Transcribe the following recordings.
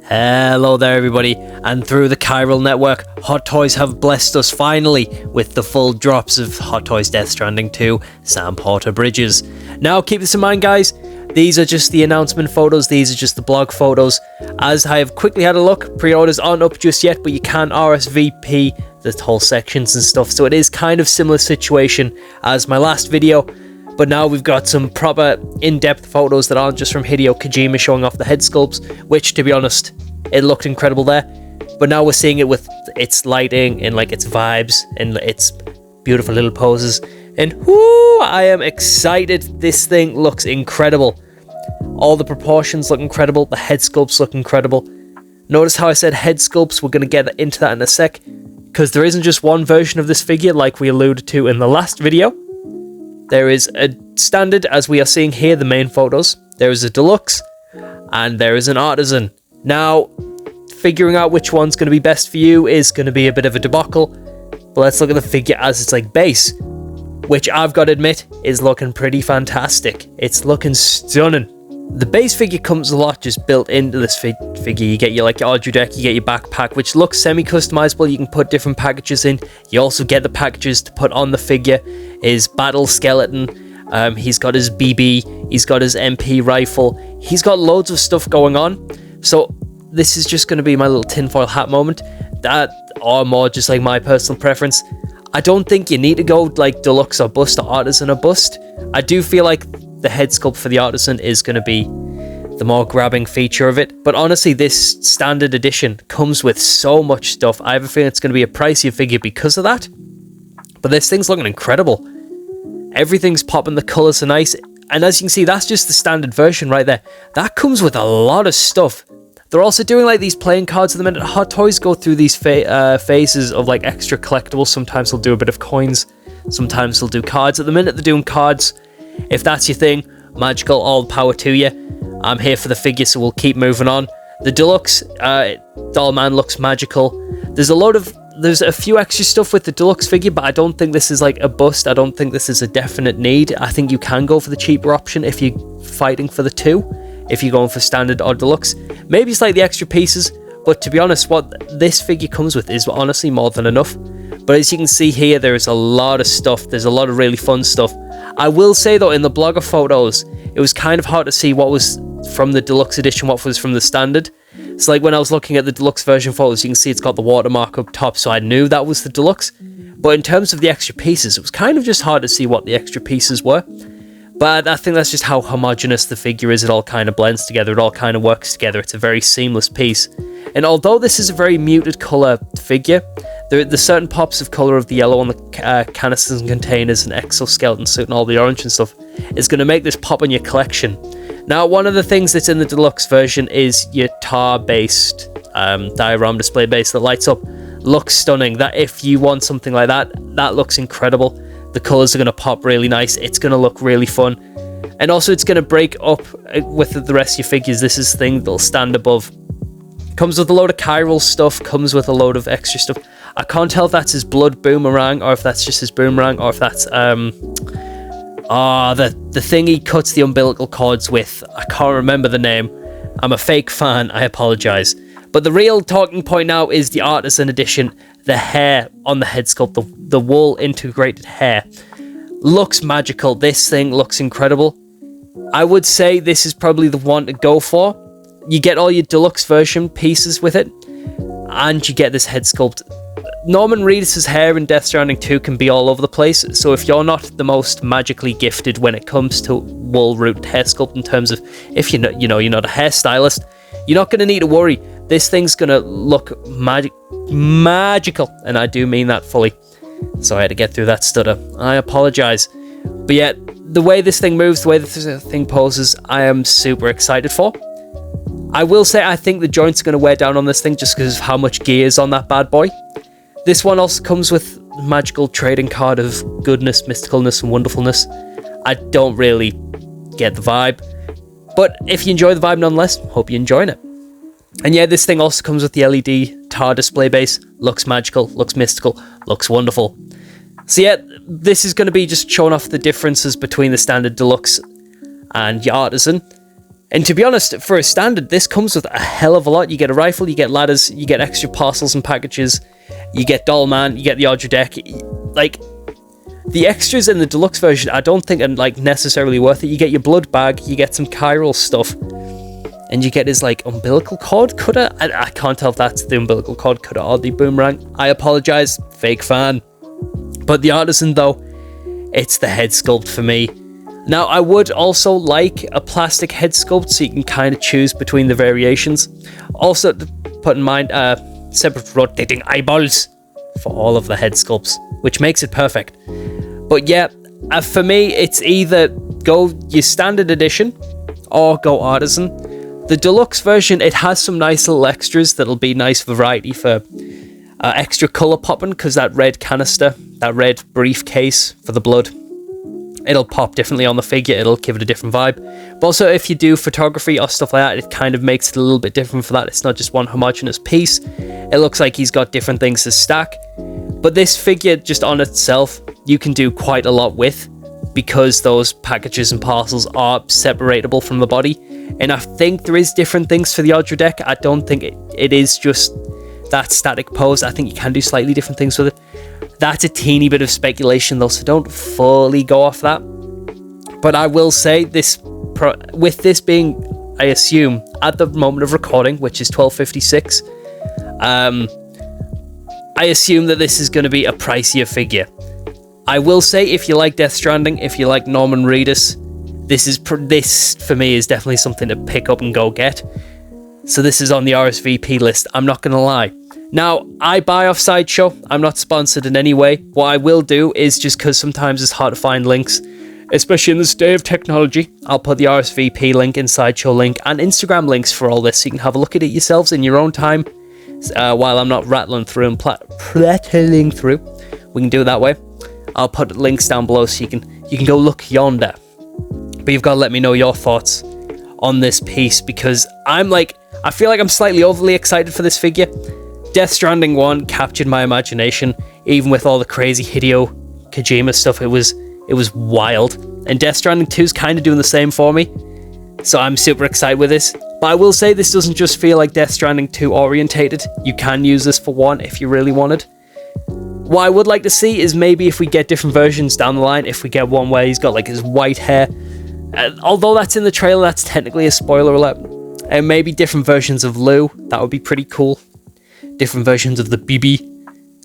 Hello there everybody, and through the chiral network, Hot Toys have blessed us finally with the full drops of Hot Toys Death Stranding 2 Sam Porter Bridges. Now keep this in mind guys, these are just the announcement photos, these are just the blog photos. As I have quickly had a look, pre-orders aren't up just yet, but you can RSVP the whole sections and stuff, so it is kind of similar situation as my last video. But now we've got some proper in-depth photos that aren't just from Hideo Kojima showing off the head sculpts, which, to be honest, it looked incredible there. But now we're seeing it with its lighting and like its vibes and its beautiful little poses. And whoo, I am excited. This thing looks incredible. All the proportions look incredible. The head sculpts look incredible. Notice how I said head sculpts? We're going to get into that in a sec, because there isn't just one version of this figure like we alluded to in the last video. There is a standard, as we are seeing here, the main photos. There is a deluxe, and there is an artisan. Now, figuring out which one's going to be best for you is going to be a bit of a debacle. But let's look at the figure as its like base, which I've got to admit is looking pretty fantastic. It's looking stunning. The base figure comes a lot just built into this figure. You get your like your Audrey deck, you get your backpack, which looks semi-customizable. You can put different packages in. You also get the packages to put on the figure. His battle skeleton, he's got his BB, he's got his MP rifle. He's got loads of stuff going on. So this is just going to be my little tinfoil hat moment. That, or more just like my personal preference. I don't think you need to go like deluxe or bust or artisan or bust. I do feel like the head sculpt for the artisan is going to be the more grabbing feature of it. But honestly, this standard edition comes with so much stuff. I have a feeling it's going to be a pricier figure because of that. But this thing's looking incredible. Everything's popping, the colours are nice. And as you can see, that's just the standard version right there. That comes with a lot of stuff. They're also doing like these playing cards at the minute. Hot Toys go through these phases of like extra collectibles. Sometimes they'll do a bit of coins. Sometimes they'll do cards. At the minute, they're doing cards. If that's your thing, magical, all the power to you. I'm here for the figure, so we'll keep moving on. The deluxe, Dollman looks magical. There's a few extra stuff with the deluxe figure, but I don't think this is like a bust. I don't think this is a definite need. I think you can go for the cheaper option if you're fighting for the two. If you're going for standard or deluxe. Maybe it's like the extra pieces, but to be honest, what this figure comes with is honestly more than enough. But as you can see here, there is a lot of stuff. There's a lot of really fun stuff. I will say though, in the blogger photos, it was kind of hard to see what was from the deluxe edition, what was from the standard. It's like when I was looking at the deluxe version photos, you can see it's got the watermark up top, so I knew that was the deluxe. But in terms of the extra pieces, it was kind of just hard to see what the extra pieces were. But I think that's just how homogenous the figure is. It all kind of blends together. It all kind of works together. It's a very seamless piece. And although this is a very muted colour figure, the certain pops of colour of the yellow on the canisters and containers and exoskeleton suit and all the orange and stuff is going to make this pop in your collection. Now, one of the things that's in the deluxe version is your tar-based diorama display base that lights up. Looks stunning. That if you want something like that, that looks incredible. The colours are going to pop really nice. It's going to look really fun. And also it's going to break up with the rest of your figures. This is the thing that'll stand above. Comes with a load of chiral stuff. Comes with a load of extra stuff. I can't tell if that's his blood boomerang or if that's just his boomerang or if that's the thing he cuts the umbilical cords with. I can't remember the name. I'm a fake fan. I apologise. But the real talking point now is the Artisan edition. The hair on the head sculpt, the wool integrated hair, looks magical. This thing looks incredible. I would say this is probably the one to go for. You get all your deluxe version pieces with it, and you get this head sculpt. Norman Reedus' hair in Death Stranding 2 can be all over the place, so if you're not the most magically gifted when it comes to wool rooted hair sculpt in terms of if you're not a hairstylist, you're not going to need to worry. This thing's going to look magical, and I do mean that fully. So I had to get through that stutter. I apologise. But yeah, the way this thing moves, the way this thing poses, I am super excited for. I will say I think the joints are going to wear down on this thing just because of how much gear is on that bad boy. This one also comes with magical trading card of goodness, mysticalness, and wonderfulness. I don't really get the vibe. But if you enjoy the vibe nonetheless, hope you're enjoying it. And yeah, this thing also comes with the LED tar display base. Looks magical, looks mystical, looks wonderful. So yeah, this is going to be just showing off the differences between the standard deluxe and your artisan. And to be honest, for a standard, this comes with a hell of a lot. You get a rifle, you get ladders, you get extra parcels and packages, you get Doll Man, you get the Audra deck. Like, the extras in the deluxe version, I don't think are like necessarily worth it. You get your blood bag, you get some chiral stuff, and you get his like umbilical cord cutter. I can't tell if that's the umbilical cord cutter or the boomerang. I apologize, fake fan. But the Artisan though, it's the head sculpt for me. Now, I would also like a plastic head sculpt so you can kind of choose between the variations. Also, to put in mind, separate rotating eyeballs for all of the head sculpts, which makes it perfect. But yeah, for me, it's either go your standard edition or go Artisan. The deluxe version, it has some nice little extras that'll be nice variety for extra color popping, because that red canister, that red briefcase for the blood, it'll pop differently on the figure, it'll give it a different vibe. But also, if you do photography or stuff like that, it kind of makes it a little bit different for that. It's not just one homogeneous piece. It looks like he's got different things to stack. But this figure, just on itself, you can do quite a lot with, because those packages and parcels are separatable from the body. And I think there is different things for the Audra deck. I don't think it is just that static pose. I think you can do slightly different things with it. That's a teeny bit of speculation though, so don't fully go off that. But I will say this, with this being, I assume, at the moment of recording, which is 12:56, I assume that this is going to be a pricier figure. I will say, if you like Death Stranding, if you like Norman Reedus, this for me is definitely something to pick up and go get. So this is on the RSVP list, I'm not going to lie. Now, I buy off Sideshow. I'm not sponsored in any way. What I will do is, just because sometimes it's hard to find links, especially in this day of technology, I'll put the RSVP link and Sideshow link and Instagram links for all this, so you can have a look at it yourselves in your own time, while I'm not rattling through and prattling through. We can do it that way. I'll put links down below so you can go look yonder. But you've got to let me know your thoughts on this piece, because I feel like I'm slightly overly excited for this figure. Death Stranding 1 captured my imagination, even with all the crazy Hideo Kojima stuff. It was wild. And Death Stranding 2 is kind of doing the same for me. So I'm super excited with this. But I will say, this doesn't just feel like Death Stranding 2 orientated. You can use this for one if you really wanted. What I would like to see is maybe if we get different versions down the line, if we get one where he's got like his white hair. Although that's in the trailer, that's technically a spoiler alert. And maybe different versions of Lou. That would be pretty cool. Different versions of the BB.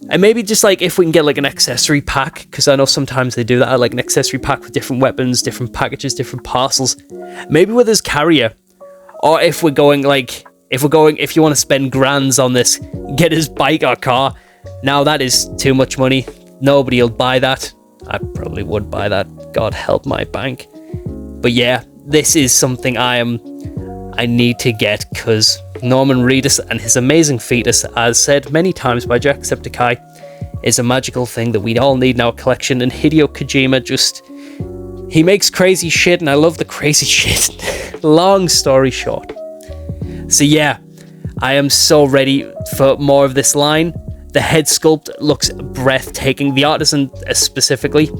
And maybe just like if we can get like an accessory pack, because I know sometimes they do that, like an accessory pack with different weapons, different packages, different parcels. Maybe with his carrier. Or if you want to spend grands on this, get his bike or car. Now that is too much money. Nobody will buy that. I probably would buy that. God help my bank. But yeah, this is something I need to get, because Norman Reedus and his amazing fetus, as said many times by Jacksepticeye, is a magical thing that we all need in our collection. And Hideo Kojima he makes crazy shit, and I love the crazy shit. Long story short. So yeah, I am so ready for more of this line. The head sculpt looks breathtaking. The Artisan specifically.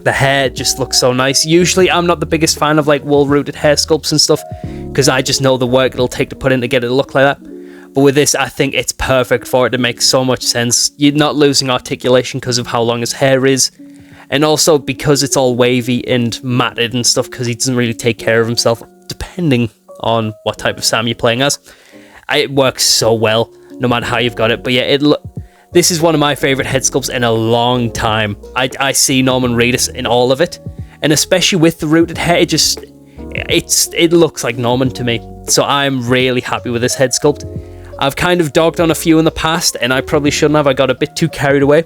The hair just looks so nice. Usually I'm not the biggest fan of like wool-rooted hair sculpts and stuff, because I just know the work it'll take to put in to get it to look like that. But with this, I think it's perfect for it. It makes so much sense. You're not losing articulation because of how long his hair is. And also because it's all wavy and matted and stuff, because he doesn't really take care of himself, depending on what type of Sam you're playing as. It works so well, no matter how you've got it. But yeah, this is one of my favorite head sculpts in a long time. I see Norman Reedus in all of it, and especially with the rooted hair, it looks like Norman to me. So I'm really happy with this head sculpt. I've kind of dogged on a few in the past, and I probably shouldn't have. I got a bit too carried away,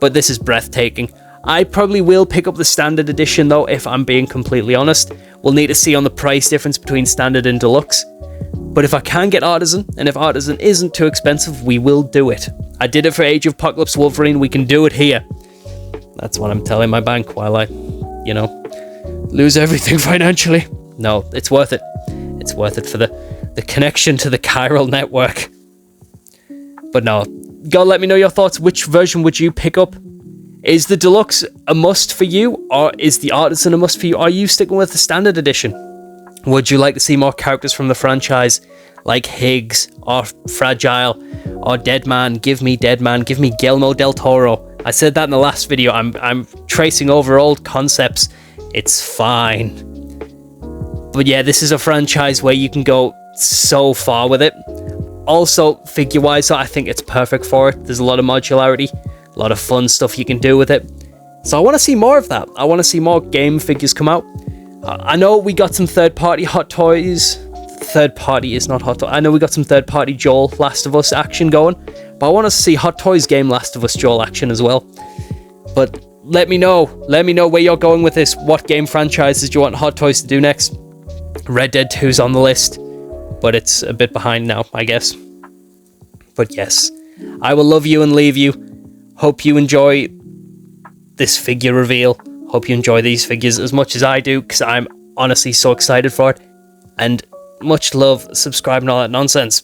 but this is breathtaking. I probably will pick up the standard edition though, if I'm being completely honest. We'll need to see on the price difference between standard and deluxe. But if I can get Artisan, and if Artisan isn't too expensive, we will do it. I did it for Age of Apocalypse Wolverine, we can do it here. That's what I'm telling my bank while I, lose everything financially. No, it's worth it. It's worth it for the connection to the chiral network. But no, gotta let me know your thoughts. Which version would you pick up? Is the Deluxe a must for you, or is the Artisan a must for you? Are you sticking with the standard edition? Would you like to see more characters from the franchise, like Higgs, or Fragile, or Deadman? Give me Deadman, give me Guillermo del Toro. I said that in the last video, I'm tracing over old concepts. It's fine. But yeah, this is a franchise where you can go so far with it. Also, figure-wise, I think it's perfect for it. There's a lot of modularity, a lot of fun stuff you can do with it. So I want to see more of that. I want to see more game figures come out. I know we got some third-party Hot Toys. Third-party is not Hot Toys. I know we got some third-party Joel Last of Us action going. But I want to see Hot Toys game Last of Us Joel action as well. But let me know. Let me know where you're going with this. What game franchises do you want Hot Toys to do next? Red Dead 2's on the list, but it's a bit behind now, I guess. But yes, I will love you and leave you. Hope you enjoy this figure reveal. Hope you enjoy these figures as much as I do, because I'm honestly so excited for it. And much love, subscribe and all that nonsense.